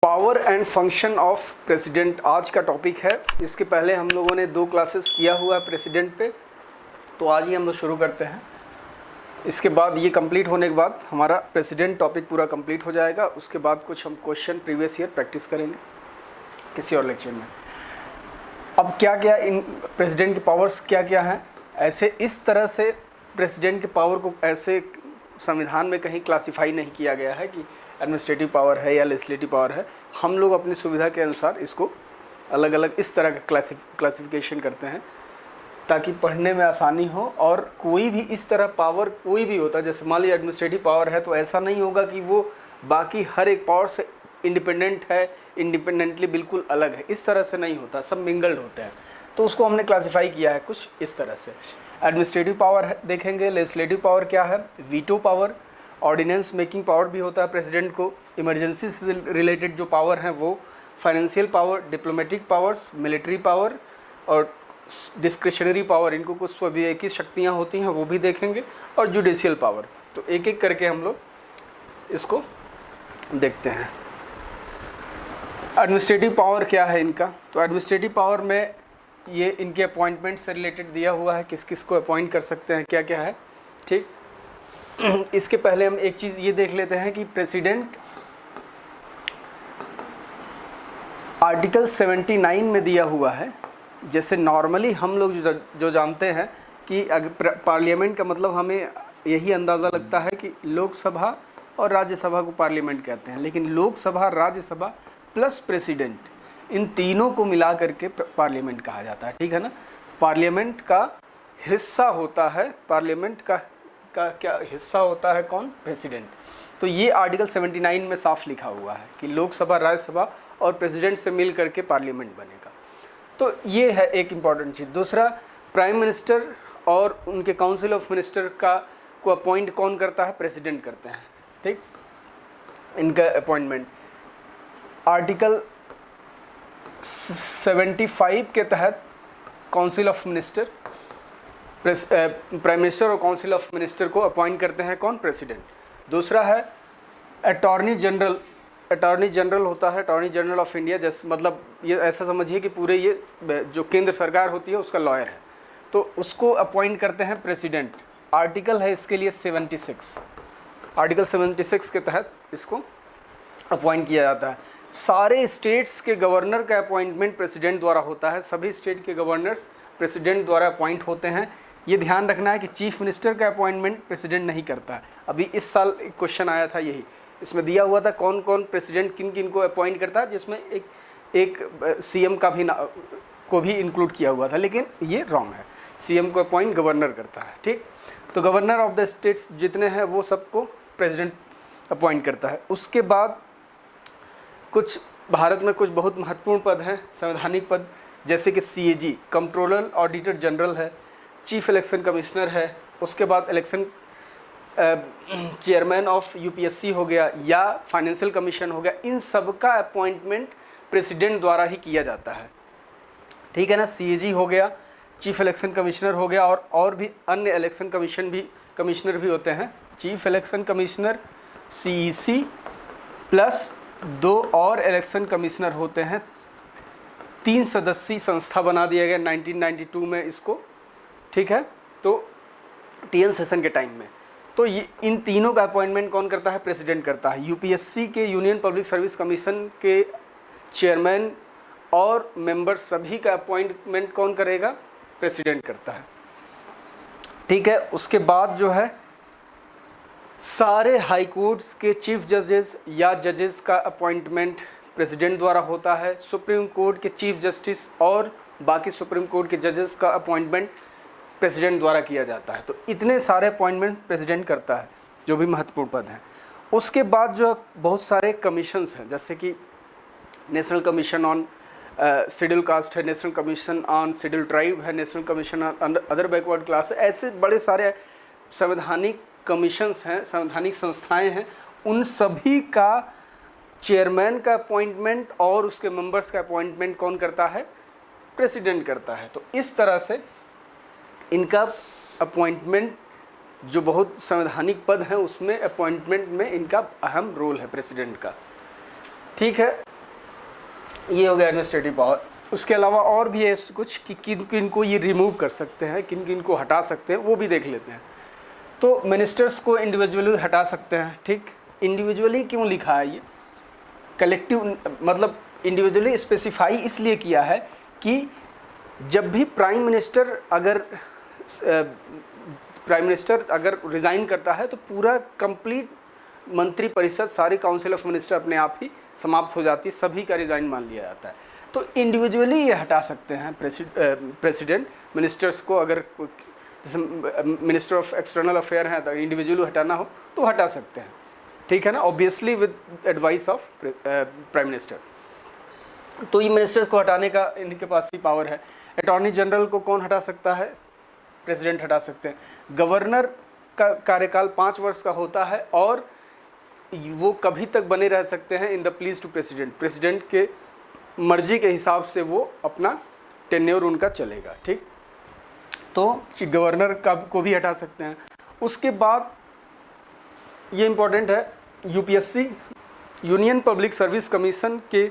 Power and function of president आज का topic है। इसके पहले हम लोगों ने 2 क्लासेस किया हुआ है प्रेसिडेंट पे, तो आज ही हम लोग शुरू करते हैं। इसके बाद ये कंप्लीट होने के बाद हमारा प्रेसिडेंट टॉपिक पूरा कंप्लीट हो जाएगा। उसके बाद कुछ हम क्वेश्चन प्रीवियस ईयर प्रैक्टिस करेंगे किसी और लेक्चर में। अब क्या क्या इन प्रेसिडेंट के पावर्स क्या क्या हैं, ऐसे इस तरह से प्रेसिडेंट के पावर को ऐसे संविधान में कहीं क्लासिफाई नहीं किया गया है कि एडमिनिस्ट्रेटिव पावर है या लेजिस्लेटिव पावर है। हम लोग अपनी सुविधा के अनुसार इसको अलग अलग इस तरह का क्लासिफिकेशन करते हैं ताकि पढ़ने में आसानी हो। और कोई भी इस तरह पावर कोई भी होता है, जैसे मान लीजिए एडमिनिस्ट्रेटिव पावर है तो ऐसा नहीं होगा कि वो बाकी हर एक पावर से इंडिपेंडेंट है, इंडिपेंडेंटली बिल्कुल अलग है, इस तरह से नहीं होता, सब मिंगल्ड होते हैं। तो उसको हमने क्लासिफाई किया है कुछ इस तरह से। एडमिनिस्ट्रेटिव पावर देखेंगे, लेजिस्लेटिव पावर क्या है, veto power, ordinance making power भी होता है प्रेसिडेंट को, इमरजेंसी से रिलेटेड जो पावर हैं वो, financial power, diplomatic powers, military power और डिस्क्रिशनरी पावर, इनको कुछ स्वविवेकी शक्तियाँ होती हैं वो भी देखेंगे, और जुडिशियल पावर। तो एक एक करके हम लोग इसको देखते हैं। एडमिनिस्ट्रेटिव पावर क्या है इनका, तो एडमिनिस्ट्रेटिव पावर में ये इनके अपॉइंटमेंट से रिलेटेड दिया हुआ है, किस किस को अपॉइंट कर सकते हैं, क्या क्या है। ठीक, इसके पहले हम एक चीज़ ये देख लेते हैं कि प्रेसिडेंट आर्टिकल 79 में दिया हुआ है। जैसे नॉर्मली हम लोग जो जानते हैं कि पार्लियामेंट का मतलब हमें यही अंदाज़ा लगता है कि लोकसभा और राज्यसभा को पार्लियामेंट कहते हैं, लेकिन लोकसभा, राज्यसभा प्लस प्रेसिडेंट, इन तीनों को मिला करके पार्लियामेंट कहा जाता है। ठीक है ना। पार्लियामेंट का हिस्सा होता है, पार्लियामेंट का क्या हिस्सा होता है, कौन, प्रेसिडेंट। तो ये आर्टिकल 79 में साफ लिखा हुआ है कि लोकसभा, राज्यसभा और प्रेसिडेंट से मिल करके पार्लियामेंट बनेगा। तो ये है एक इम्पॉर्टेंट चीज़। दूसरा, प्राइम मिनिस्टर और उनके काउंसिल ऑफ मिनिस्टर को अपॉइंट कौन करता है, प्रेसिडेंट करते हैं। ठीक, इनका अपॉइंटमेंट आर्टिकल 75 के तहत council of minister, prime minister और काउंसिल ऑफ मिनिस्टर को अपॉइंट करते हैं कौन, प्रेसिडेंट। दूसरा है अटॉर्नी जनरल। अटॉर्नी जनरल होता है अटॉर्नी जनरल ऑफ इंडिया, जैसे मतलब ये ऐसा समझिए कि पूरे ये जो केंद्र सरकार होती है उसका लॉयर है, तो उसको अपॉइंट करते हैं प्रेसिडेंट। आर्टिकल है इसके लिए 76, आर्टिकल 76 के तहत इसको अपॉइंट किया जाता है। सारे स्टेट्स के गवर्नर का अपॉइंटमेंट प्रेसिडेंट द्वारा होता है, सभी स्टेट के गवर्नर्स प्रेसिडेंट द्वारा अपॉइंट होते हैं। ये ध्यान रखना है कि चीफ मिनिस्टर का अपॉइंटमेंट प्रेसिडेंट नहीं करता है। अभी इस साल एक क्वेश्चन आया था, यही इसमें दिया हुआ था कौन कौन प्रेसिडेंट किन किन को अपॉइंट करता है, जिसमें एक सीएम का भी को भी इंक्लूड किया हुआ था, लेकिन ये रॉन्ग है। सीएम को अपॉइंट गवर्नर करता है। ठीक, तो गवर्नर ऑफ द स्टेट्स जितने हैं वो सबको प्रेसिडेंट अपॉइंट करता है। उसके बाद कुछ भारत में कुछ बहुत महत्वपूर्ण पद हैं, संवैधानिक पद, जैसे कि CAG, कंट्रोलर ऑडिटर जनरल है, चीफ इलेक्शन कमिश्नर है। उसके बाद इलेक्शन चेयरमैन ऑफ UPSC हो गया या फाइनेंशियल कमीशन हो गया। इन सब का अपॉइंटमेंट प्रेसिडेंट द्वारा ही किया जाता है। ठीक है ना। CAG हो गया, चीफ इलेक्शन कमिश्नर हो गया, और भी अन्य इलेक्शन कमिश्नर भी होते हैं। Chief election commissioner, CEC plus 2 और इलेक्शन कमिश्नर होते हैं। 3 सदस्यीय संस्था बना दिया गया 1992 में इसको। ठीक है, तो TN सेशन के टाइम में। तो ये इन तीनों का अपॉइंटमेंट कौन करता है, प्रेसिडेंट करता है। UPSC के, यूनियन पब्लिक सर्विस कमीशन के चेयरमैन और मेंबर सभी का अपॉइंटमेंट कौन करेगा, प्रेसिडेंट करता है। ठीक है, उसके बाद जो है सारे हाई कोर्ट्स के चीफ जजेस या जजेस का अपॉइंटमेंट प्रेसिडेंट द्वारा होता है। सुप्रीम कोर्ट के चीफ जस्टिस और बाकी सुप्रीम कोर्ट के जजेस का अपॉइंटमेंट प्रेसिडेंट द्वारा किया जाता है। तो इतने सारे अपॉइंटमेंट प्रेसिडेंट करता है, जो भी महत्वपूर्ण पद हैं। उसके बाद जो बहुत सारे कमीशंस हैं, जैसे कि national commission on schedule caste है, national commission on schedule tribe है, national commission on other backward class है। ऐसे बड़े सारे संवैधानिक कमीशंस हैं, संवैधानिक संस्थाएं हैं। उन सभी का चेयरमैन का अपॉइंटमेंट और उसके मेंबर्स का अपॉइंटमेंट कौन करता है, प्रेसिडेंट करता है। तो इस तरह से इनका अपॉइंटमेंट, जो बहुत संवैधानिक पद हैं उसमें अपॉइंटमेंट में इनका अहम रोल है प्रेसिडेंट का। ठीक है, ये हो गया एडमिनिस्ट्रेटिव पावर। उसके अलावा और भी है कुछ कि किन किन को ये रिमूव कर सकते हैं, किन किन को हटा सकते हैं, वो भी देख लेते हैं। तो मिनिस्टर्स को इंडिविजुअली हटा सकते हैं, ठीक। इंडिविजुअली क्यों लिखा है ये, कलेक्टिव मतलब इंडिविजुअली स्पेसिफाई इसलिए किया है कि जब भी प्राइम मिनिस्टर अगर रिज़ाइन करता है तो पूरा कंप्लीट मंत्री परिषद, सारी काउंसिल ऑफ मिनिस्टर अपने आप ही समाप्त हो जाती है, सभी का रिज़ाइन मान लिया जाता है। तो इंडिविजुअली ये हटा सकते हैं प्रेसिडेंट मिनिस्टर्स को। अगर जैसे मिनिस्टर ऑफ एक्सटर्नल अफेयर हैं तो इंडिविजुअली हटाना हो तो हटा सकते हैं, ठीक है ना, obviously with advice of prime minister. तो ये मिनिस्टर्स को हटाने का इनके पास ही पावर है। अटॉर्नी जनरल को कौन हटा सकता है, प्रेसिडेंट हटा सकते हैं। गवर्नर का कार्यकाल 5 वर्ष का होता है और वो कभी तक बने रह सकते हैं in the pleasure to president, president के मर्जी के हिसाब से वो अपना टेन्योर उनका चलेगा, ठीक। तो गवर्नर का को भी हटा सकते हैं। उसके बाद ये इम्पोर्टेंट है, UPSC union public service commission के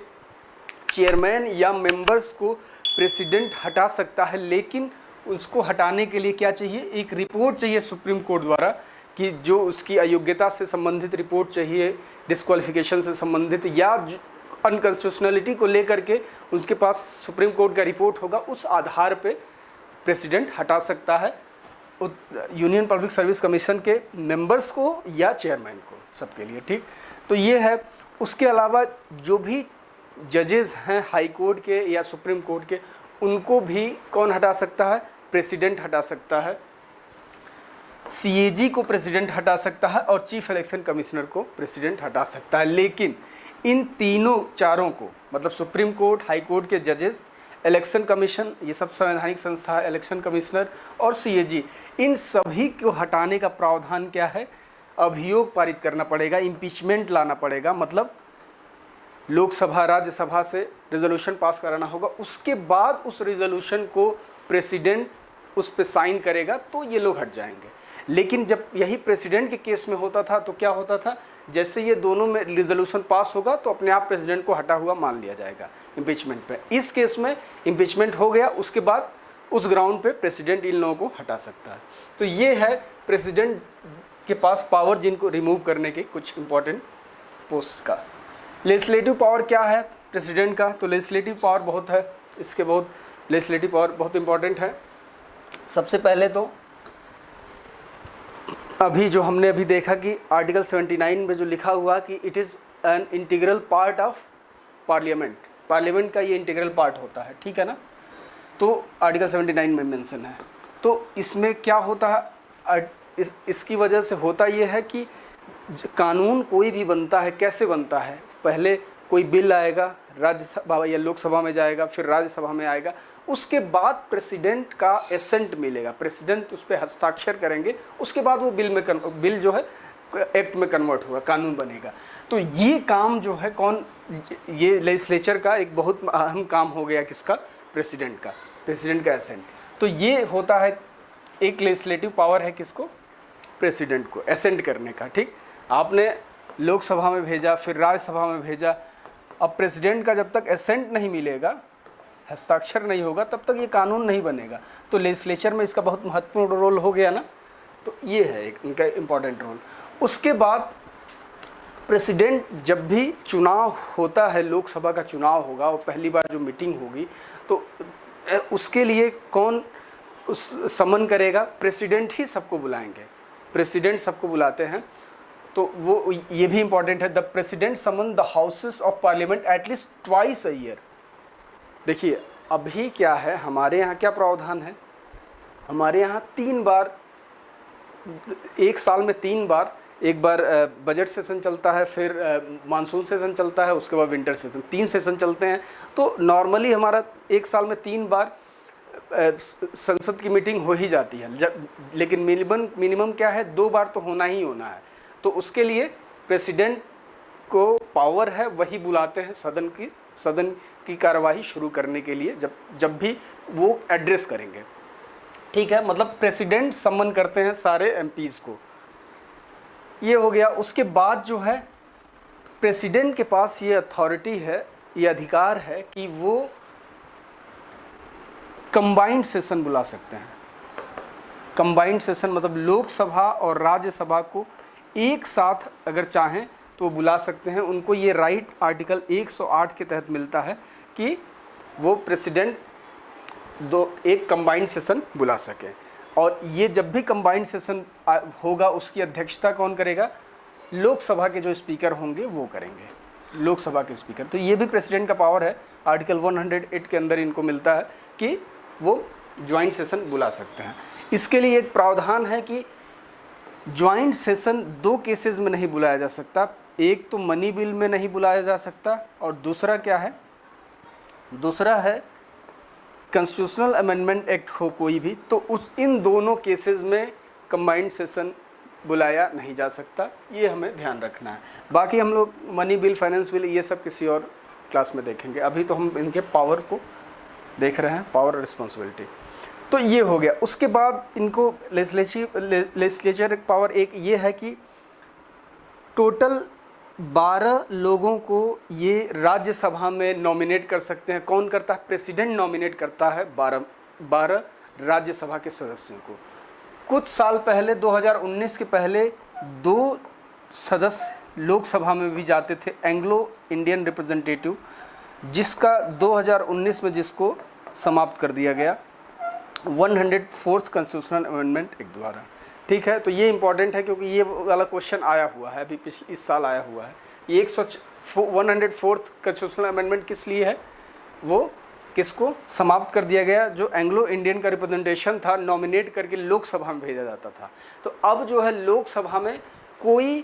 चेयरमैन या मेंबर्स को प्रेसिडेंट हटा सकता है, लेकिन उसको हटाने के लिए क्या चाहिए, एक रिपोर्ट चाहिए सुप्रीम कोर्ट द्वारा कि जो उसकी अयोग्यता से संबंधित रिपोर्ट चाहिए, डिस्क्वालिफिकेशन से संबंधित या अनकॉन्स्टिट्यूशनलिटी को लेकर के उसके पास सुप्रीम कोर्ट का रिपोर्ट होगा, उस आधार पे प्रेसिडेंट हटा सकता है यूनियन पब्लिक सर्विस कमीशन के मेंबर्स को या चेयरमैन को, सबके लिए, ठीक। तो ये है। उसके अलावा जो भी जजेस हैं हाई कोर्ट के या सुप्रीम कोर्ट के, उनको भी कौन हटा सकता है, प्रेसिडेंट हटा सकता है। सीएजी को प्रेसिडेंट हटा सकता है और चीफ इलेक्शन कमिश्नर को प्रेसिडेंट हटा सकता है। लेकिन इन चारों को, मतलब सुप्रीम कोर्ट, हाई कोर्ट के जजेस, इलेक्शन कमीशन, ये सब संवैधानिक संस्था है, इलेक्शन कमिश्नर और सीएजी, इन सभी को हटाने का प्रावधान क्या है, अभियोग पारित करना पड़ेगा, इम्पीचमेंट लाना पड़ेगा, मतलब लोकसभा राज्यसभा से रेजोल्यूशन पास कराना होगा। उसके बाद उस रेजोल्यूशन को प्रेसिडेंट उस पर साइन करेगा तो ये लोग हट जाएंगे। लेकिन जब यही प्रेसिडेंट के केस में होता था तो क्या होता था, जैसे ये दोनों में रेजोल्यूशन पास होगा तो अपने आप प्रेसिडेंट को हटा हुआ मान लिया जाएगा इम्पीचमेंट पे। इस केस में इम्पीचमेंट हो गया, उसके बाद उस ग्राउंड पे प्रेसिडेंट इन लोगों को हटा सकता है। तो ये है प्रेसिडेंट के पास पावर, जिनको रिमूव करने के कुछ इंपॉर्टेंट पोस्ट का। लेजिस्लेटिव पावर क्या है प्रेसिडेंट का, तो लेजिस्लेटिव पावर बहुत है, इसके बहुत लेजिस्लेटिव पावर बहुत इंपॉर्टेंट है। सबसे पहले तो अभी जो हमने अभी देखा कि आर्टिकल 79 में जो लिखा हुआ कि it is an integral part of parliament, parliament का ये इंटीग्रल पार्ट होता है, ठीक है ना। तो आर्टिकल 79 में मेंशन है। तो इसमें क्या होता है, इसकी वजह से होता ये है कि कानून कोई भी बनता है, कैसे बनता है, पहले कोई बिल आएगा, राज्यसभा या लोकसभा में जाएगा, फिर राज्यसभा में आएगा, उसके बाद प्रेसिडेंट का एसेंट मिलेगा, प्रेसिडेंट उस पर हस्ताक्षर करेंगे, उसके बाद वो बिल जो है एक्ट में कन्वर्ट होगा, कानून बनेगा। तो ये काम जो है ये लेजिस्लेचर का एक बहुत अहम काम हो गया, किसका, प्रेसिडेंट का एसेंट। तो ये होता है, एक लेजिस्लेटिव पावर है किसको, प्रेसिडेंट को एसेंट करने का, ठीक। आपने लोकसभा में भेजा, फिर राज्यसभा में भेजा, अब प्रेसिडेंट का जब तक एसेंट नहीं मिलेगा, हस्ताक्षर नहीं होगा, तब तक ये कानून नहीं बनेगा। तो लेजिस्लेचर में इसका बहुत महत्वपूर्ण रोल हो गया ना। तो ये है एक इनका इम्पॉर्टेंट रोल। उसके बाद प्रेसिडेंट जब भी चुनाव होता है, लोकसभा का चुनाव होगा और पहली बार जो मीटिंग होगी, तो उसके लिए कौन उस समन करेगा, प्रेसिडेंट ही सबको बुलाएंगे, प्रेसिडेंट सबको बुलाते हैं। तो वो ये भी इम्पॉर्टेंट है, the president summon the houses of parliament at least twice a year. देखिए अभी क्या है, हमारे यहाँ क्या प्रावधान है, हमारे यहाँ 3 बार, एक साल में 3 बार, एक बार बजट सेशन चलता है, फिर मानसून सेशन चलता है, उसके बाद विंटर सेशन, 3 सेशन चलते हैं। तो नॉर्मली हमारा एक साल में 3 बार संसद की मीटिंग हो ही जाती है, लेकिन मिनिमम क्या है, 2 बार तो होना ही होना है। तो उसके लिए प्रेसिडेंट को पावर है, वही बुलाते हैं सदन की कार्यवाही शुरू करने के लिए, जब भी वो एड्रेस करेंगे, ठीक है। मतलब प्रेसिडेंट सम्मन करते हैं सारे एमपीज़ को, ये हो गया। उसके बाद जो है प्रेसिडेंट के पास ये अथॉरिटी है ये अधिकार है कि वो कंबाइंड सेशन बुला सकते हैं। कंबाइंड सेशन मतलब लोकसभा और राज्यसभा को एक साथ अगर चाहें तो बुला सकते हैं। उनको ये राइट आर्टिकल 108 के तहत मिलता है कि वो प्रेसिडेंट एक कंबाइंड सेशन बुला सके। और ये जब भी कंबाइंड सेशन होगा उसकी अध्यक्षता कौन करेगा? लोकसभा के जो स्पीकर होंगे वो करेंगे, लोकसभा के स्पीकर। तो ये भी प्रेसिडेंट का पावर है, आर्टिकल 108 के अंदर इनको मिलता है कि वो ज्वाइंट सेशन बुला सकते हैं। इसके लिए एक प्रावधान है कि ज्वाइंट सेशन 2 केसेस में नहीं बुलाया जा सकता। एक तो मनी बिल में नहीं बुलाया जा सकता और दूसरा क्या है? दूसरा है कॉन्स्टिट्यूशनल अमेंडमेंट एक्ट हो कोई भी, तो इन दोनों केसेस में कंबाइंड सेशन बुलाया नहीं जा सकता। ये हमें ध्यान रखना है। बाकी हम लोग मनी बिल, फाइनेंस बिल ये सब किसी और क्लास में देखेंगे। अभी तो हम इनके पावर को देख रहे हैं, पावर और रिस्पॉन्सिबिलिटी। तो ये हो गया। उसके बाद इनको लेजिस्लेचर पावर एक ये है कि टोटल 12 लोगों को ये राज्यसभा में नॉमिनेट कर सकते हैं। कौन करता है? प्रेसिडेंट नॉमिनेट करता है 12 राज्यसभा के सदस्यों को। कुछ साल पहले 2019 के पहले 2 सदस्य लोकसभा में भी जाते थे, एंग्लो इंडियन रिप्रेजेंटेटिव, जिसका 2019 में जिसको समाप्त कर दिया गया 104th कॉन्स्टिट्यूशनल अमेंडमेंट एक्ट द्वारा। ठीक है, तो ये इंपॉर्टेंट है क्योंकि ये वाला क्वेश्चन आया हुआ है, अभी इस साल आया हुआ है। ये 104th कॉन्स्टिट्यूशनल अमेंडमेंट किस लिए है? वो किसको समाप्त कर दिया गया? जो एंग्लो इंडियन का रिप्रेजेंटेशन था, नॉमिनेट करके लोकसभा में भेजा जाता था। तो अब जो है लोकसभा में कोई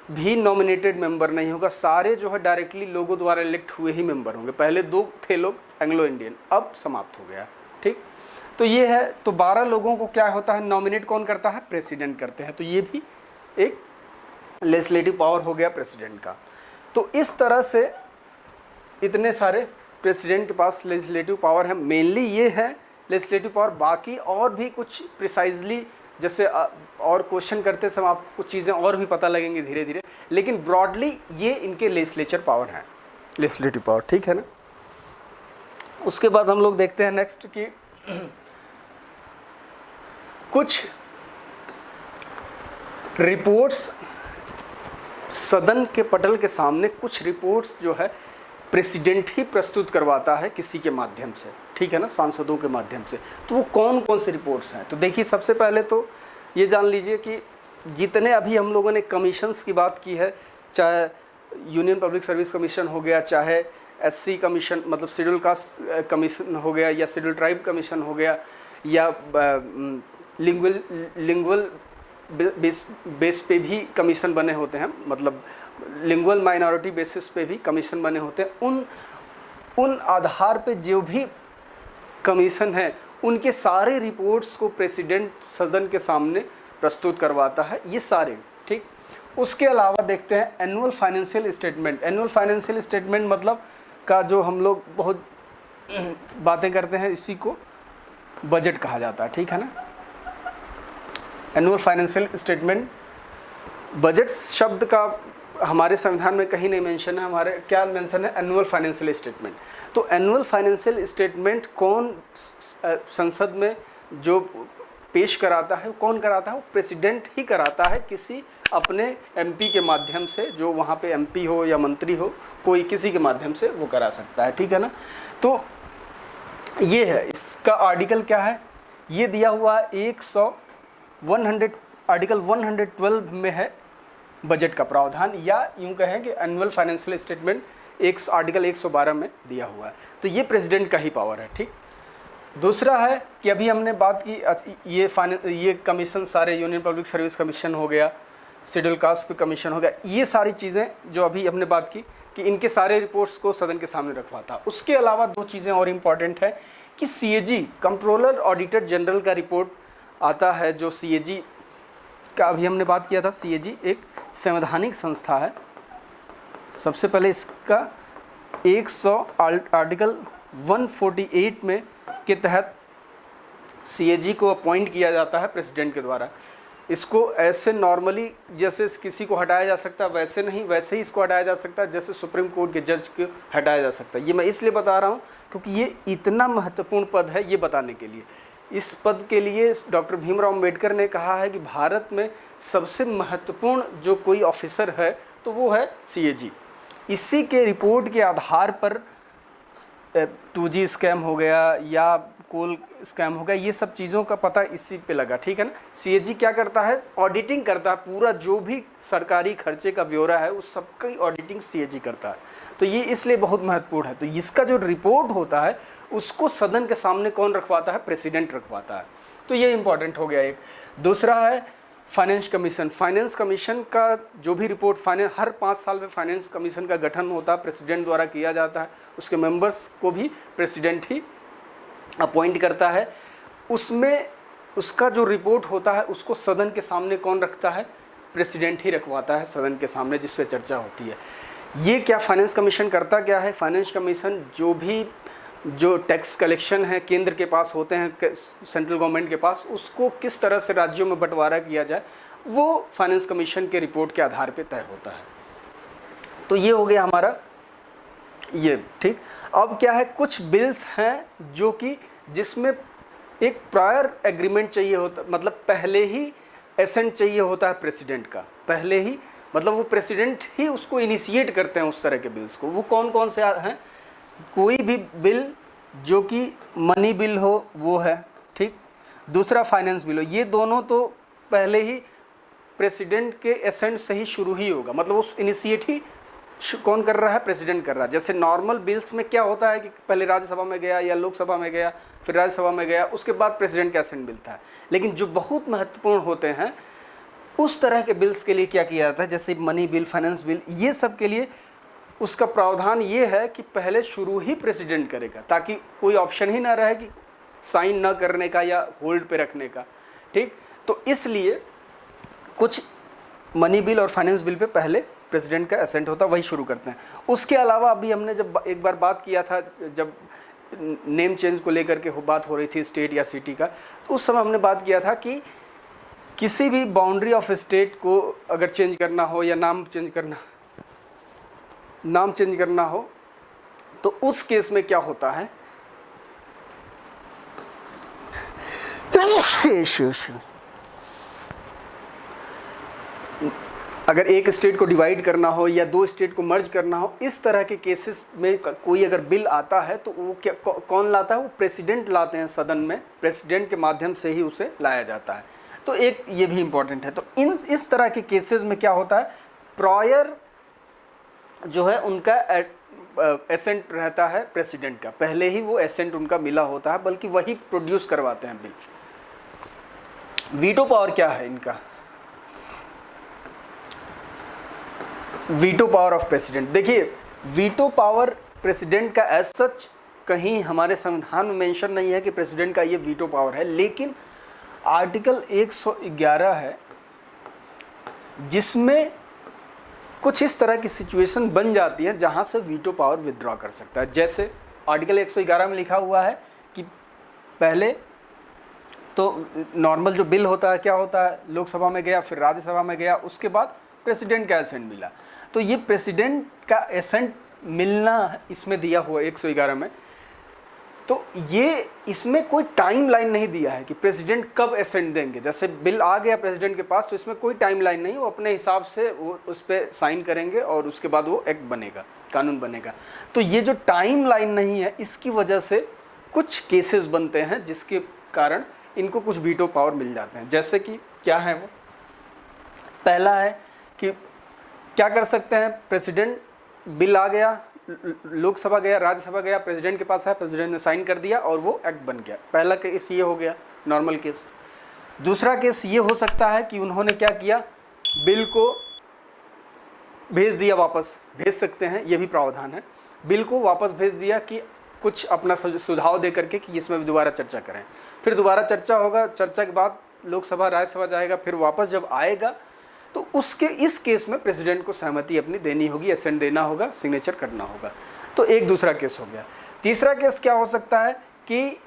भी नॉमिनेटेड मेंबर नहीं होगा, सारे जो है डायरेक्टली लोगों द्वारा इलेक्ट हुए ही मेंबर होंगे। पहले 2 थे लोग एंग्लो इंडियन, अब समाप्त हो गया। ठीक, तो ये है। तो 12 लोगों को क्या होता है? नॉमिनेट कौन करता है? प्रेसिडेंट करते हैं। तो ये भी एक लेजिस्लेटिव पावर हो गया प्रेसिडेंट का। तो इस तरह से इतने सारे प्रेसिडेंट के पास लेजिस्लेटिव पावर है। मेनली ये है लेजिस्लेटिव पावर। बाकी और भी कुछ प्रिसाइजली जैसे और क्वेश्चन करते समय आपको कुछ चीज़ें और भी पता लगेंगी धीरे धीरे, लेकिन ब्रॉडली ये इनके लेजिस्लेचर पावर है, लेजिस्लेटिव पावर। ठीक है ना। उसके बाद हम लोग देखते हैं नेक्स्ट कि कुछ रिपोर्ट्स सदन के पटल के सामने, कुछ रिपोर्ट्स जो है प्रेसिडेंट ही प्रस्तुत करवाता है किसी के माध्यम से। ठीक है ना, सांसदों के माध्यम से। तो वो कौन कौन से रिपोर्ट्स हैं? तो देखिए, सबसे पहले तो ये जान लीजिए कि जितने अभी हम लोगों ने कमीशंस की बात की है, चाहे यूनियन पब्लिक सर्विस कमीशन हो गया, चाहे एससी कमीशन मतलब शेड्यूल कास्ट कमीशन हो गया, या शेड्यूल ट्राइब कमीशन हो गया, या लिंगुअल बेस पे भी कमीशन बने होते हैं, मतलब लिंगुअल माइनॉरिटी बेसिस पे भी कमीशन बने होते हैं। उन आधार पे जो भी कमीशन है उनके सारे रिपोर्ट्स को प्रेसिडेंट सदन के सामने प्रस्तुत करवाता है, ये सारे। ठीक, उसके अलावा देखते हैं annual financial statement. Annual financial statement मतलब का जो हम लोग बहुत बातें करते हैं, इसी को बजट कहा जाता है। ठीक है ना। एनुअल फाइनेंशियल स्टेटमेंट, बजट शब्द का हमारे संविधान में कहीं नहीं मेंशन है। हमारे क्या मेंशन है? Annual financial statement. तो एनुअल फाइनेंशियल स्टेटमेंट कौन संसद में जो पेश कराता है, कौन कराता है? वो प्रेसिडेंट ही कराता है, किसी अपने एमपी के माध्यम से, जो वहाँ पे एमपी हो या मंत्री हो, कोई किसी के माध्यम से वो करा सकता है। ठीक है ना। तो ये है, इसका आर्टिकल क्या है? ये दिया हुआ 100 आर्टिकल 112 में है बजट का प्रावधान, या यूँ कहें कि एनुअल फाइनेंशियल स्टेटमेंट आर्टिकल 112 में दिया हुआ है। तो ये प्रेसिडेंट का ही पावर है। ठीक, दूसरा है कि अभी हमने बात की ये कमीशन सारे, यूनियन पब्लिक सर्विस कमीशन हो गया, शेड्यूल कास्ट पे कमीशन हो गया, ये सारी चीज़ें जो अभी हमने बात की कि इनके सारे रिपोर्ट्स को सदन के सामने रखवाता। उसके अलावा 2 चीज़ें और इम्पॉर्टेंट है कि सीएजी, कंट्रोलर ऑडिटर जनरल का रिपोर्ट आता है, जो सीएजी का अभी हमने बात किया था। सीएजी एक संवैधानिक संस्था है। सबसे पहले इसका आर्टिकल 148 में के तहत सीएजी को अपॉइंट किया जाता है प्रेसिडेंट के द्वारा। इसको ऐसे नॉर्मली जैसे किसी को हटाया जा सकता है वैसे नहीं, वैसे ही इसको हटाया जा सकता है जैसे सुप्रीम कोर्ट के जज को हटाया जा सकता है। ये मैं इसलिए बता रहा हूँ क्योंकि ये इतना महत्वपूर्ण पद है, ये बताने के लिए। इस पद के लिए डॉक्टर भीमराव अम्बेडकर ने कहा है कि भारत में सबसे महत्वपूर्ण जो कोई ऑफिसर है तो वो है CAG। इसी के रिपोर्ट के आधार पर 2G स्कैम हो गया या कोल स्कैम हो गया, ये सब चीज़ों का पता इसी पे लगा, ठीक है ना। CAG क्या करता है, ऑडिटिंग करता है, पूरा जो भी सरकारी खर्चे का ब्यौरा है उस सबकी ऑडिटिंग CAG करता है। तो ये इसलिए बहुत महत्वपूर्ण है। तो इसका जो रिपोर्ट होता है उसको सदन के सामने कौन रखवाता है, प्रेसिडेंट रखवाता है। तो ये इंपॉर्टेंट हो गया एक। दूसरा है फाइनेंस कमीशन। फाइनेंस कमीशन का जो भी रिपोर्ट हर 5 साल में फाइनेंस कमीशन का गठन होता है, प्रेसिडेंट द्वारा किया जाता है। उसके मेंबर्स को भी प्रेसिडेंट ही अपॉइंट करता है। उसमें उसका जो रिपोर्ट होता है उसको सदन के सामने कौन रखता है, प्रेसिडेंट ही रखवाता है सदन के सामने, जिससे चर्चा होती है। ये क्या फाइनेंस कमीशन करता क्या है, फाइनेंस कमीशन जो टैक्स कलेक्शन है केंद्र के पास होते हैं, सेंट्रल गवर्नमेंट के पास, उसको किस तरह से राज्यों में बंटवारा किया जाए वो फाइनेंस कमीशन के रिपोर्ट के आधार पे तय होता है। तो ये हो गया हमारा ये, ठीक। अब क्या है, कुछ बिल्स हैं जो कि जिसमें एक प्रायर एग्रीमेंट चाहिए होता, मतलब पहले ही एसेंट चाहिए होता है प्रेसिडेंट का, पहले ही, मतलब वो प्रेसिडेंट ही उसको इनिशिएट करते हैं उस तरह के बिल्स को। वो कौन कौन से हैं, कोई भी बिल जो कि मनी बिल हो वो है, ठीक। दूसरा फाइनेंस बिल हो, ये दोनों तो पहले ही प्रेसिडेंट के एसेंट से ही शुरू ही होगा, मतलब उस इनिशिएट ही कौन कर रहा है, प्रेसिडेंट कर रहा है। जैसे नॉर्मल बिल्स में क्या होता है कि पहले राज्यसभा में गया या लोकसभा में गया, फिर राज्यसभा में गया, उसके बाद प्रेसिडेंट का एसेंट मिलता है। लेकिन जो बहुत महत्वपूर्ण होते हैं उस तरह के बिल्स के लिए क्या किया जाता है, जैसे मनी बिल, फाइनेंस बिल, ये सब के लिए उसका प्रावधान ये है कि पहले शुरू ही प्रेसिडेंट करेगा, ताकि कोई ऑप्शन ही ना रहे कि साइन न करने का या होल्ड पे रखने का, ठीक। तो इसलिए कुछ मनी बिल और फाइनेंस बिल पे पहले प्रेसिडेंट का एसेंट होता है, वही शुरू करते हैं। उसके अलावा अभी हमने जब एक बार बात किया था, जब नेम चेंज को लेकर के बात हो रही थी स्टेट या सिटी का, तो उस समय हमने बात किया था कि किसी भी बाउंड्री ऑफ स्टेट को अगर चेंज करना हो या नाम चेंज करना हो तो उस केस में क्या होता है, अगर एक स्टेट को डिवाइड करना हो या 2 स्टेट को मर्ज करना हो, इस तरह के केसेस में कोई अगर बिल आता है तो वो क्या कौन लाता है, वो प्रेसिडेंट लाते हैं सदन में, प्रेसिडेंट के माध्यम से ही उसे लाया जाता है। तो एक ये भी इम्पोर्टेंट है। तो इस तरह के केसेस में क्या होता है, प्रायर जो है उनका एसेंट रहता है प्रेसिडेंट का, पहले ही वो एसेंट उनका मिला होता है, बल्कि वही प्रोड्यूस करवाते हैं बिल। वीटो पावर क्या है इनका, वीटो पावर ऑफ प्रेसिडेंट। देखिए वीटो पावर प्रेसिडेंट का एज सच कहीं हमारे संविधान में मेंशन नहीं है कि प्रेसिडेंट का ये वीटो पावर है, लेकिन आर्टिकल 111 है जिसमें कुछ इस तरह की सिचुएशन बन जाती है जहां से वीटो पावर विथड्रॉ कर सकता है। जैसे आर्टिकल 111 में लिखा हुआ है कि पहले तो नॉर्मल जो बिल होता है क्या होता है, लोकसभा में गया, फिर राज्यसभा में गया, उसके बाद प्रेसिडेंट का एसेंट मिला। तो ये प्रेसिडेंट का एसेंट मिलना इसमें दिया हुआ 111 में, तो ये इसमें कोई टाइम लाइन नहीं दिया है कि प्रेसिडेंट कब एसेंट देंगे। जैसे बिल आ गया प्रेसिडेंट के पास तो इसमें कोई टाइम लाइन नहीं, वो अपने हिसाब से वो उस पर साइन करेंगे और उसके बाद वो एक्ट बनेगा, कानून बनेगा। तो ये जो टाइम लाइन नहीं है, इसकी वजह से कुछ केसेस बनते हैं जिसके कारण इनको कुछ वीटो पावर मिल जाते हैं। जैसे कि क्या है वो, पहला है कि क्या कर सकते हैं, प्रेसिडेंट, बिल आ गया, लोकसभा गया, राज्यसभा गया, प्रेसिडेंट के पास है, प्रेसिडेंट ने साइन कर दिया और वो एक्ट बन गया। पहला केस ये हो गया, नॉर्मल केस। दूसरा केस ये हो सकता है कि उन्होंने क्या किया, बिल को भेज दिया, वापस भेज सकते हैं, ये भी प्रावधान है। बिल को वापस भेज दिया कि कुछ अपना सुझाव दे करके कि इसमें भी दोबारा चर्चा करें, फिर दोबारा चर्चा होगा, चर्चा के बाद लोकसभा राज्यसभा जाएगा, फिर वापस जब आएगा तो उसके इस केस में प्रेसिडेंट को सहमति अपनी देनी होगी, एसेंट देना होगा, सिग्नेचर करना होगा। तो एक दूसरा केस हो गया। तीसरा केस क्या हो सकता है कि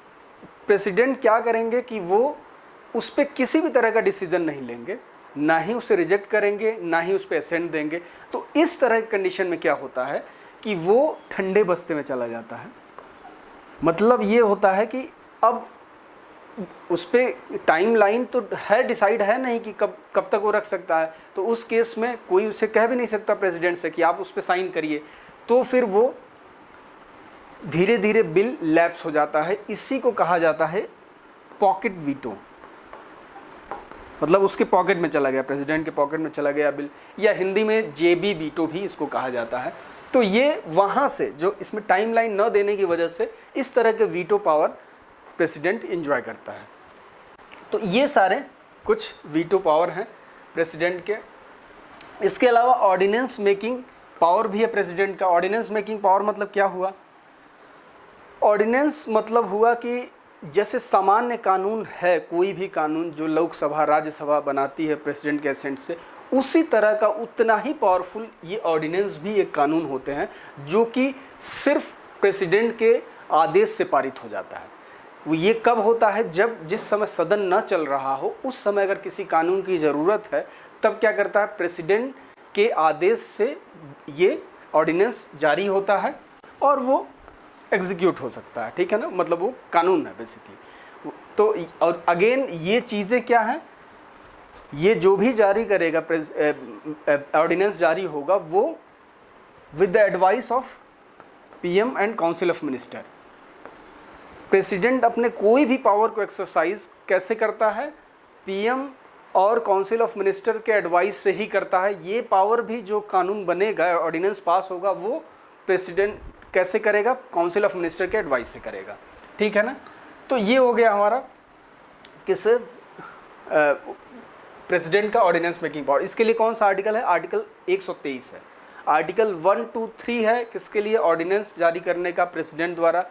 प्रेसिडेंट क्या करेंगे कि वो उस पर किसी भी तरह का डिसीजन नहीं लेंगे, ना ही उसे रिजेक्ट करेंगे, ना ही उस पर असेंट देंगे। तो इस तरह की कंडीशन में क्या होता है कि वो ठंडे बस्ते में चला जाता है। मतलब ये होता है कि अब उस पर टाइम लाइन तो है, डिसाइड है नहीं कि कब तक वो रख सकता है। तो उस केस में कोई उसे कह भी नहीं सकता प्रेसिडेंट से कि आप उस पर साइन करिए। तो फिर वो धीरे धीरे बिल लैप्स हो जाता है। इसी को कहा जाता है पॉकेट वीटो। मतलब उसके पॉकेट में चला गया, प्रेसिडेंट के पॉकेट में चला गया बिल, या हिंदी में जेबी वीटो भी इसको कहा जाता है। तो ये वहाँ से जो इसमें टाइमलाइन न देने की वजह से इस तरह के वीटो पावर प्रेसिडेंट एंजॉय करता है। तो ये सारे कुछ वीटो पावर हैं प्रेसिडेंट के। इसके अलावा ऑर्डिनेंस मेकिंग पावर भी है प्रेसिडेंट का। ऑर्डिनेंस मेकिंग पावर मतलब क्या हुआ? ऑर्डिनेंस मतलब हुआ कि जैसे सामान्य कानून है, कोई भी कानून जो लोकसभा राज्यसभा बनाती है प्रेसिडेंट के एसेंट से, उसी तरह का उतना ही पावरफुल ये ऑर्डिनेंस भी एक कानून होते हैं जो कि सिर्फ प्रेसिडेंट के आदेश से पारित हो जाता है। वो ये कब होता है? जब जिस समय सदन न चल रहा हो उस समय अगर किसी कानून की ज़रूरत है तब क्या करता है? प्रेसिडेंट के आदेश से ये ऑर्डिनेंस जारी होता है और वो एग्जीक्यूट हो सकता है। ठीक है ना, मतलब वो कानून है बेसिकली। तो और अगेन ये चीज़ें क्या हैं, ये जो भी जारी करेगा ऑर्डिनेंस जारी होगा वो with the advice of PM and council of minister. President अपने कोई भी पावर को एक्सरसाइज कैसे करता है? पीएम और काउंसिल ऑफ मिनिस्टर के एडवाइस से ही करता है। ये पावर भी जो कानून बनेगा, ऑर्डिनेंस पास होगा, वो प्रेसिडेंट कैसे करेगा? काउंसिल ऑफ मिनिस्टर के एडवाइस से करेगा। ठीक है ना। तो ये हो गया हमारा किस प्रेसिडेंट का ऑर्डिनेंस मेकिंग पावर। इसके लिए कौन सा आर्टिकल है? आर्टिकल 123 है। आर्टिकल 1, 2, 3 है किसके लिए? ऑर्डिनेंस जारी करने का प्रेसिडेंट द्वारा।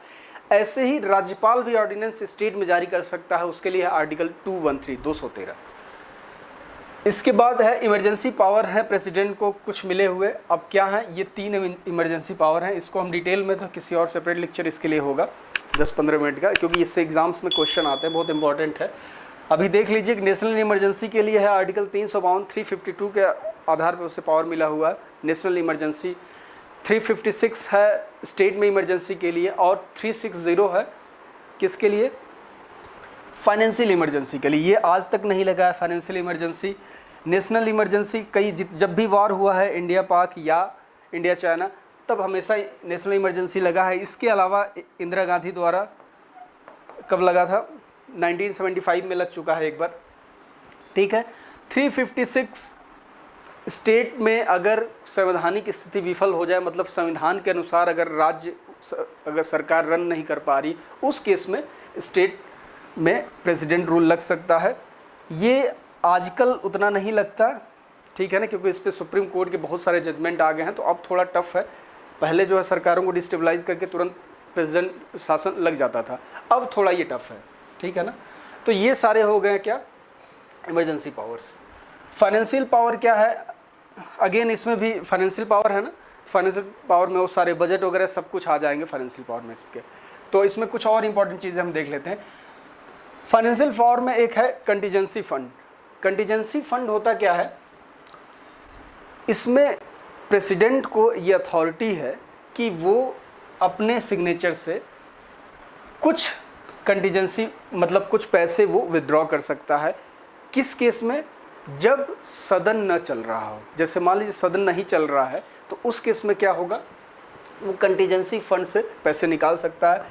ऐसे ही राज्यपाल भी ऑर्डिनेंस स्टेट में जारी कर सकता है, उसके लिए आर्टिकल 213 213। इसके बाद है इमरजेंसी पावर है प्रेसिडेंट को कुछ मिले हुए। अब क्या है? ये 3 इमरजेंसी पावर हैं। इसको हम डिटेल में तो किसी और सेपरेट लेक्चर इसके लिए होगा 10-15 मिनट का, क्योंकि इससे एग्जाम्स में क्वेश्चन आते हैं, बहुत इंपॉर्टेंट है। अभी देख लीजिए कि नेशनल इमरजेंसी के लिए है आर्टिकल 352 352 के आधार पर उसे पावर मिला हुआ है नेशनल इमरजेंसी। 356 है स्टेट में इमरजेंसी के लिए, और 360 है किसके लिए? फाइनेंशियल इमरजेंसी के लिए। ये आज तक नहीं लगा है फाइनेंशियल इमरजेंसी। नेशनल इमरजेंसी कई जब भी वार हुआ है इंडिया पाक या इंडिया चाइना, तब हमेशा नेशनल इमरजेंसी लगा है। इसके अलावा इंदिरा गांधी द्वारा कब लगा था? 1975 में लग चुका है एक बार। ठीक है। 356 स्टेट में अगर संवैधानिक स्थिति विफल हो जाए, मतलब संविधान के अनुसार अगर सरकार रन नहीं कर पा रही, उस केस में स्टेट में प्रेसिडेंट रूल लग सकता है। ये आजकल उतना नहीं लगता, ठीक है ना, क्योंकि इस पर सुप्रीम कोर्ट के बहुत सारे जजमेंट आ गए हैं, तो अब थोड़ा टफ है। पहले जो है सरकारों को डिस्टेबलाइज करके तुरंत प्रेसिडेंट शासन लग जाता था, अब थोड़ा ये टफ है। ठीक है ना। तो ये सारे हो गए क्या? Emergency powers. फाइनेंशियल पावर क्या है? अगेन इसमें भी फाइनेंशियल पावर है ना। फाइनेंशियल पावर में वो सारे बजट वगैरह सब कुछ आ जाएंगे फाइनेंशियल पावर में इसके। तो इसमें कुछ और इंपॉर्टेंट चीज़ें हम देख लेते हैं। फाइनेंशियल पावर में एक है कंटीजेंसी फंड। कंटीजेंसी फंड होता क्या है? इसमें प्रेसिडेंट को ये अथॉरिटी है कि वो अपने सिग्नेचर से कुछ कंटीजेंसी मतलब कुछ पैसे वो विड्रॉ कर सकता है। किस केस में? जब सदन न चल रहा हो। जैसे मान लीजिए सदन नहीं चल रहा है, तो उस केस में क्या होगा? वो कंटीजेंसी फंड से पैसे निकाल सकता है।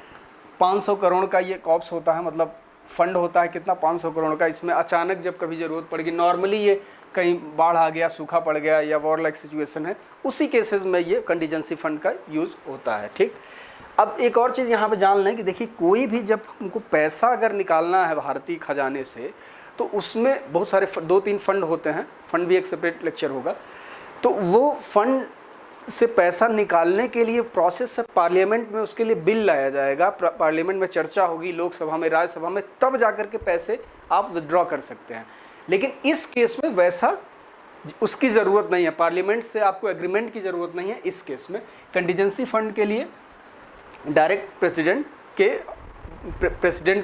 500 करोड़ का ये कॉप्स होता है, मतलब फंड होता है कितना? 500 करोड़ का। इसमें अचानक जब कभी ज़रूरत पड़ेगी, नॉर्मली ये कहीं बाढ़ आ गया, सूखा पड़ गया या वॉर लाइक सिचुएशन है, उसी केसेस में ये कंटीजेंसी फंड का यूज़ होता है। ठीक। अब एक और चीज़ यहाँ पे जान लें कि देखिए, कोई भी जब हमको पैसा अगर निकालना है भारतीय खजाने से, तो उसमें बहुत सारे 2-3 फंड होते हैं। फंड भी एक सेपरेट लेक्चर होगा। तो वो फंड से पैसा निकालने के लिए प्रोसेस है, पार्लियामेंट में उसके लिए बिल लाया जाएगा, पार्लियामेंट में चर्चा होगी, लोकसभा में, राज्यसभा में, तब जाकर के पैसे आप विड्रॉ कर सकते हैं। लेकिन इस केस में वैसा उसकी ज़रूरत नहीं है, पार्लियामेंट से आपको एग्रीमेंट की ज़रूरत नहीं है। इस केस में कंटीजेंसी फंड के लिए डायरेक्ट प्रेसिडेंट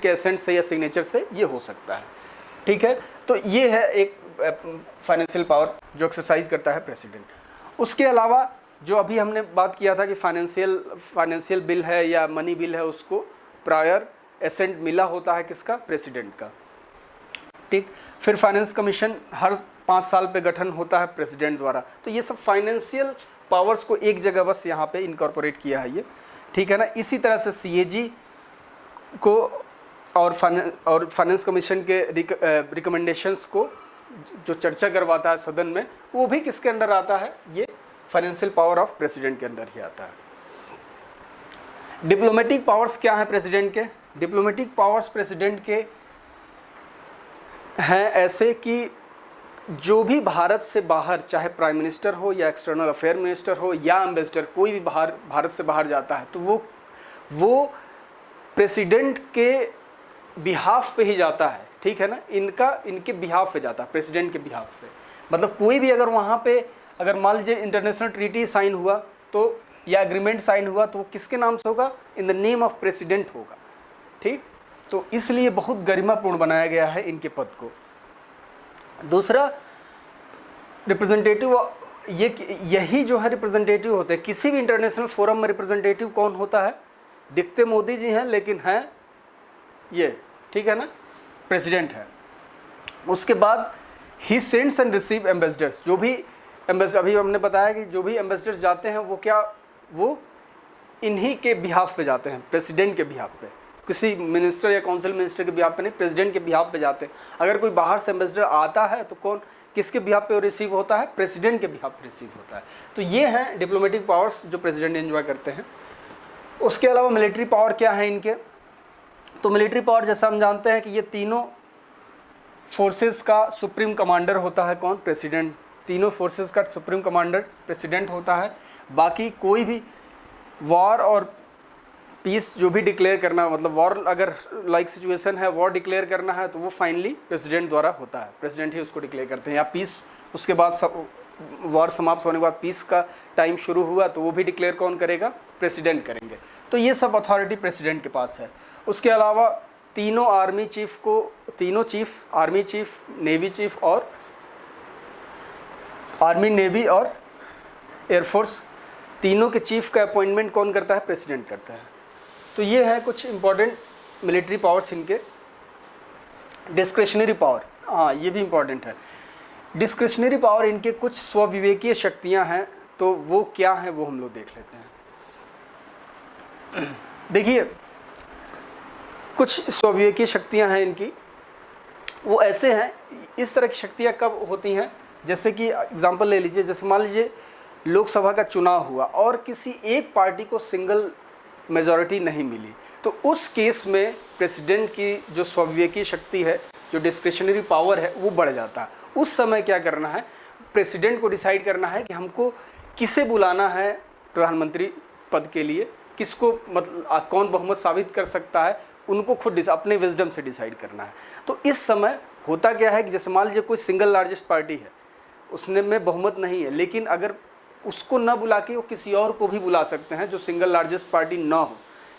के एसेंट से या सिग्नेचर से ये हो सकता है। ठीक है, तो ये है एक फाइनेंशियल पावर जो एक्सरसाइज करता है प्रेसिडेंट। उसके अलावा जो अभी हमने बात किया था कि फाइनेंशियल बिल है या मनी बिल है, उसको प्रायर एसेंट मिला होता है किसका, प्रेसिडेंट का। ठीक, फिर फाइनेंस कमीशन हर 5 साल पे गठन होता है प्रेसिडेंट द्वारा। तो ये सब फाइनेंशियल पावर्स को एक जगह बस यहाँ पे इनकॉर्पोरेट किया है ये, ठीक है ना। इसी तरह से सीएजी को और फाइनेंस कमीशन के रिकमेंडेशंस को जो चर्चा करवाता है सदन में, वो भी किसके अंडर आता है, ये फाइनेंशियल पावर ऑफ प्रेसिडेंट के अंदर ही आता है। डिप्लोमेटिक पावर्स क्या है प्रेसिडेंट के? डिप्लोमेटिक पावर्स प्रेसिडेंट के हैं ऐसे कि जो भी भारत से बाहर, चाहे प्राइम मिनिस्टर हो या एक्सटर्नल अफेयर मिनिस्टर हो या एम्बेसडर, कोई भी भारत से बाहर जाता है तो वो प्रेसिडेंट के बिहाफ पे ही जाता है, ठीक है ना। इनके बिहाफ पे जाता है, प्रेसिडेंट के बिहाफ पे। मतलब कोई भी अगर वहाँ पे अगर मान लीजिए इंटरनेशनल ट्रीटी साइन हुआ तो या एग्रीमेंट साइन हुआ तो वो किसके नाम से होगा, in the name of president होगा, ठीक। तो इसलिए बहुत गरिमापूर्ण बनाया गया है इनके पद को। दूसरा, रिप्रेजेंटेटिव, यही जो है रिप्रेजेंटेटिव होते हैं किसी भी इंटरनेशनल फोरम में। रिप्रेजेंटेटिव कौन होता है? दिखते मोदी जी हैं लेकिन हैं ये, ठीक है ना, प्रेसिडेंट है। उसके बाद he sends and receive ambassadors. जो भी एम्बेसडर, अभी हमने बताया कि जो भी एम्बेसडर्स जाते हैं वो इन्हीं के बिहाफ पे जाते हैं, प्रेसिडेंट के बिहाफ पे। किसी मिनिस्टर या काउंसिल मिनिस्टर के बिहाफ पे नहीं, प्रेसिडेंट के बिहाफ पे जाते हैं। अगर कोई बाहर से एम्बेसडर आता है तो किसके बिहाफ पे रिसीव होता है? प्रेसिडेंट के बिहाफ पे रिसीव होता है। तो ये हैं डिप्लोमेटिक पावर्स जो प्रेसिडेंट एंजॉय करते हैं। उसके अलावा मिलिट्री पावर क्या है इनके? तो मिलिट्री पावर जैसा हम जानते हैं कि ये तीनों फोर्सेस का सुप्रीम कमांडर होता है। कौन? प्रेसिडेंट। तीनों फोर्सेस का सुप्रीम कमांडर प्रेसिडेंट होता है। बाकी कोई भी वॉर और पीस जो भी डिक्लेयर करना, मतलब वॉर अगर लाइक सिचुएशन है, वॉर डिक्लेयर करना है तो वो फाइनली प्रेसिडेंट द्वारा होता है। प्रेसिडेंट ही उसको डिक्लेयर करते हैं। या पीस, उसके बाद वॉर समाप्त होने के बाद पीस का टाइम शुरू हुआ तो वो भी डिक्लेयर कौन करेगा? प्रेसिडेंट करेंगे। तो ये सब अथॉरिटी प्रेसिडेंट के पास है। उसके अलावा तीनों chief, army chief, navy chief और आर्मी, नेवी और एयरफोर्स, तीनों के चीफ का अपॉइंटमेंट कौन करता है? प्रेसिडेंट करता है। तो ये है कुछ इंपॉर्टेंट मिलिट्री पावर्स इनके। डिस्क्रिशनरी पावर, हाँ ये भी इंपॉर्टेंट है। डिस्क्रिशनरी पावर इनके कुछ स्वविवेकीय शक्तियां हैं, तो वो क्या हैं वो हम लोग देख लेते हैं। देखिए, कुछ स्वविवेकीय शक्तियां हैं इनकी, वो ऐसे हैं। इस तरह की शक्तियां कब होती हैं? जैसे कि एग्जांपल ले लीजिए, जैसे मान लीजिए लोकसभा का चुनाव हुआ और किसी एक पार्टी को सिंगल मेजॉरिटी नहीं मिली, तो उस केस में प्रेसिडेंट की जो स्वविवेकीय शक्ति है, जो डिस्क्रिशनरी पावर है, वो बढ़ जाता है। उस समय क्या करना है? प्रेसिडेंट को डिसाइड करना है कि हमको किसे बुलाना है प्रधानमंत्री पद के लिए, किसको मतलब कौन बहुमत साबित कर सकता है, उनको खुद अपने विजडम से डिसाइड करना है। तो इस समय होता क्या है कि जैसे मान लीजिए कोई सिंगल लार्जेस्ट पार्टी है, उसने में बहुमत नहीं है, लेकिन अगर उसको न बुला के वो किसी और को भी बुला सकते हैं जो सिंगल लार्जेस्ट पार्टी ना हो,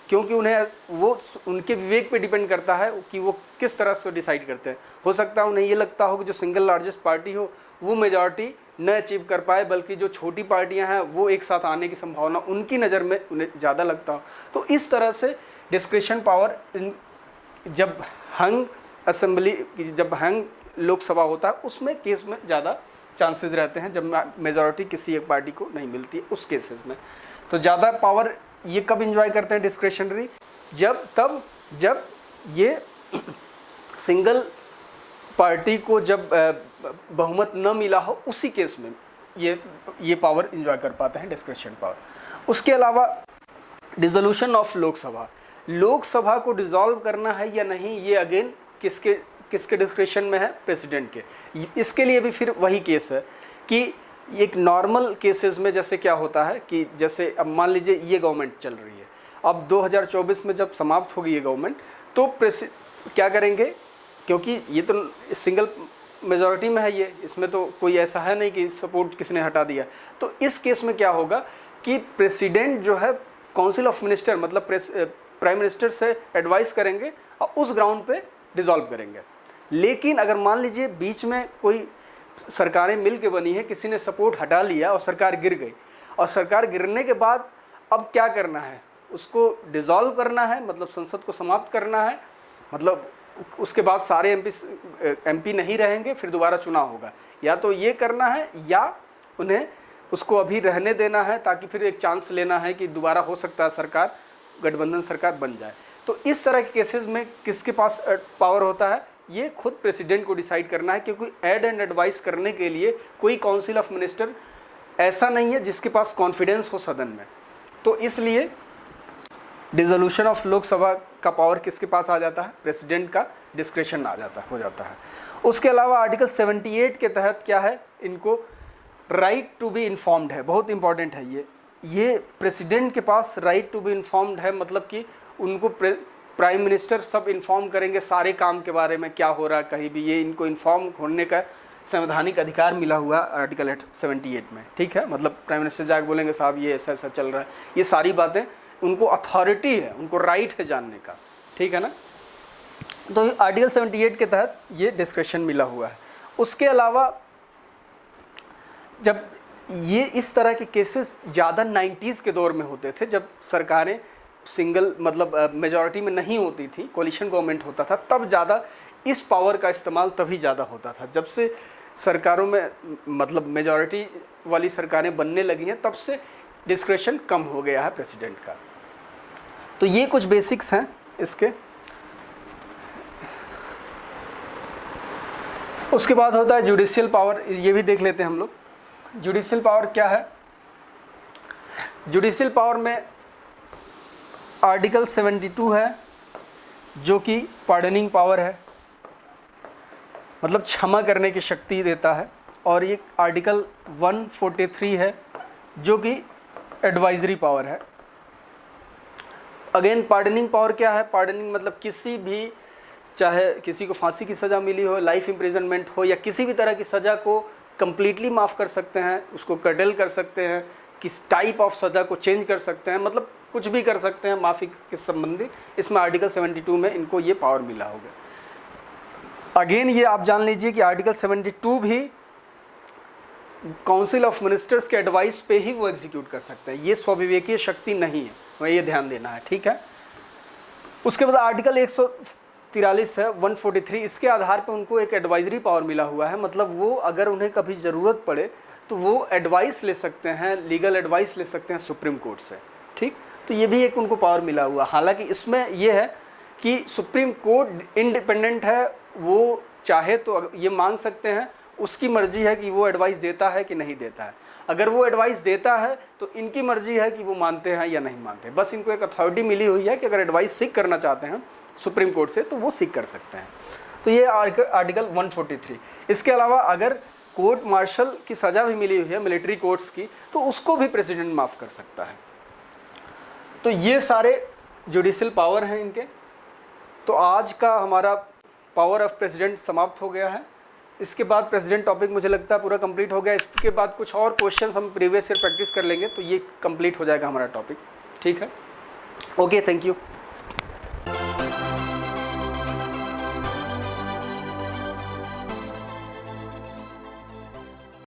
क्योंकि उन्हें वो उनके विवेक पे डिपेंड करता है कि वो किस तरह से डिसाइड करते हैं। हो सकता है उन्हें ये लगता हो कि जो सिंगल लार्जेस्ट पार्टी हो वो मेजॉरिटी न अचीव कर पाए, बल्कि जो छोटी पार्टियां हैं वो एक साथ आने की संभावना उनकी नज़र में उन्हें ज़्यादा लगता हो। तो इस तरह से डिस्क्रिशन पावर, जब हंग लोकसभा होता है उसमें केस में ज़्यादा चांसेस रहते हैं, जब मेजॉरिटी किसी एक पार्टी को नहीं मिलती है उस केसेस में। तो ज़्यादा पावर ये कब इंजॉय करते हैं डिस्क्रिशनरी? जब ये सिंगल पार्टी को जब बहुमत न मिला हो, उसी केस में ये पावर इंजॉय कर पाते हैं, डिस्क्रिशन पावर। उसके अलावा डिसोल्यूशन ऑफ लोकसभा को डिसॉल्व करना है या नहीं, ये अगेन किसके डिस्क्रिशन में है? प्रेसिडेंट के। इसके लिए भी फिर वही केस है कि एक नॉर्मल केसेस में जैसे क्या होता है कि जैसे अब मान लीजिए ये गवर्नमेंट चल रही है, अब 2024 में जब समाप्त होगी ये गवर्नमेंट, तो क्या करेंगे? क्योंकि ये तो सिंगल मेजॉरिटी में है ये, इसमें तो कोई ऐसा है नहीं कि सपोर्ट किसी ने हटा दिया। तो इस केस में क्या होगा कि प्रेसिडेंट जो है काउंसिल ऑफ मिनिस्टर, मतलब प्राइम मिनिस्टर से एडवाइस करेंगे और उस ग्राउंड पे डिसॉल्व करेंगे। लेकिन अगर मान लीजिए बीच में कोई सरकारें मिल के बनी है, किसी ने सपोर्ट हटा लिया और सरकार गिर गई, और सरकार गिरने के बाद अब क्या करना है, उसको डिसॉल्व करना है, मतलब संसद को समाप्त करना है, मतलब उसके बाद सारे एमपी नहीं रहेंगे, फिर दोबारा चुनाव होगा, या तो ये करना है या उन्हें उसको अभी रहने देना है ताकि फिर एक चांस लेना है कि दोबारा हो सकता है सरकार, गठबंधन सरकार बन जाए। तो इस तरह के केसेस में किसके पास पावर होता है, ये खुद प्रेसिडेंट को डिसाइड करना है, क्योंकि ऐड एंड एडवाइस करने के लिए कोई काउंसिल ऑफ मिनिस्टर ऐसा नहीं है जिसके पास कॉन्फिडेंस हो सदन में। तो इसलिए डिसोल्यूशन ऑफ लोकसभा का पावर किसके पास आ जाता है, प्रेसिडेंट का डिस्क्रेशन हो जाता है। उसके अलावा आर्टिकल 78 के तहत क्या है, इनको राइट टू बी इन्फॉर्म्ड है, बहुत इंपॉर्टेंट है ये प्रेसिडेंट के पास राइट टू बी इन्फॉर्म्ड है, मतलब कि उनको प्राइम मिनिस्टर सब इन्फॉर्म करेंगे सारे काम के बारे में, क्या हो रहा है कहीं भी, ये इनको इन्फॉर्म होने का संवैधानिक अधिकार मिला हुआ आर्टिकल 78 में, ठीक है। मतलब प्राइम मिनिस्टर जाके बोलेंगे साहब ये ऐसा ऐसा चल रहा है, ये सारी बातें उनको अथॉरिटी है, उनको राइट है जानने का, ठीक है ना। तो आर्टिकल 78 के तहत ये डिस्क्रेशन मिला हुआ है। उसके अलावा जब ये इस तरह के केसेस ज़्यादा 90s के दौर में होते थे, जब सरकारें सिंगल मतलब मेजॉरिटी में नहीं होती थी, कोलिशन गवर्नमेंट होता था, तब ज़्यादा इस पावर का इस्तेमाल तभी ज़्यादा होता था। जब से सरकारों में मतलब मेजॉरिटी वाली सरकारें बनने लगी हैं, तब से डिस्क्रेशन कम हो गया है प्रेसिडेंट का। तो ये कुछ बेसिक्स हैं इसके। उसके बाद होता है जुडिशियल पावर, ये भी देख लेते हैं हम लोग। जुडिशियल पावर क्या है, जुडिशियल पावर में आर्टिकल 72 है जो कि पार्डनिंग पावर है, मतलब क्षमा करने की शक्ति देता है, और ये आर्टिकल 143 है जो कि एडवाइजरी पावर है। अगेन पार्डनिंग पावर क्या है, पार्डनिंग मतलब किसी भी, चाहे किसी को फांसी की सज़ा मिली हो, लाइफ इम्प्रिजनमेंट हो, या किसी भी तरह की सज़ा को कंप्लीटली माफ़ कर सकते हैं, उसको कर्टेल कर सकते हैं, किस टाइप ऑफ सज़ा को चेंज कर सकते हैं, मतलब कुछ भी कर सकते हैं माफ़ी के संबंधित। इसमें आर्टिकल 72 में इनको ये पावर मिला होगा। अगेन ये आप जान लीजिए कि आर्टिकल 72 भी काउंसिल ऑफ मिनिस्टर्स के एडवाइस पे ही वो एग्जीक्यूट कर सकते हैं, ये स्वविवेकीय शक्ति नहीं है, वह ये ध्यान देना है, ठीक है। उसके बाद आर्टिकल 143 है 143, इसके आधार पर उनको एक एडवाइजरी पावर मिला हुआ है, मतलब वो अगर उन्हें कभी ज़रूरत पड़े तो वो एडवाइस ले सकते हैं, लीगल एडवाइस ले सकते हैं सुप्रीम कोर्ट से, ठीक। तो ये भी एक उनको पावर मिला हुआ। हालांकि इसमें ये है कि सुप्रीम कोर्ट इंडिपेंडेंट है, वो चाहे तो ये मांग सकते हैं, उसकी मर्जी है कि वो एडवाइस देता है कि नहीं देता है। अगर वो एडवाइस देता है तो इनकी मर्जी है कि वो मानते हैं या नहीं मानते। बस इनको एक अथॉरिटी मिली हुई है कि अगर एडवाइस सीख करना चाहते हैं सुप्रीम कोर्ट से तो वो सीख कर सकते हैं। तो ये आर्टिकल 143। इसके अलावा अगर कोर्ट मार्शल की सज़ा भी मिली हुई है मिलिट्री कोर्ट्स की, तो उसको भी प्रेसिडेंट माफ़ कर सकता है। तो ये सारे जुडिशियल पावर हैं इनके। तो आज का हमारा पावर ऑफ प्रेसिडेंट समाप्त हो गया है। इसके बाद प्रेसिडेंट टॉपिक मुझे लगता है पूरा कंप्लीट हो गया। इसके बाद कुछ और क्वेश्चंस हम प्रीवियस ईयर प्रैक्टिस कर लेंगे, तो ये कंप्लीट हो जाएगा हमारा टॉपिक, ठीक है। Okay, thank you.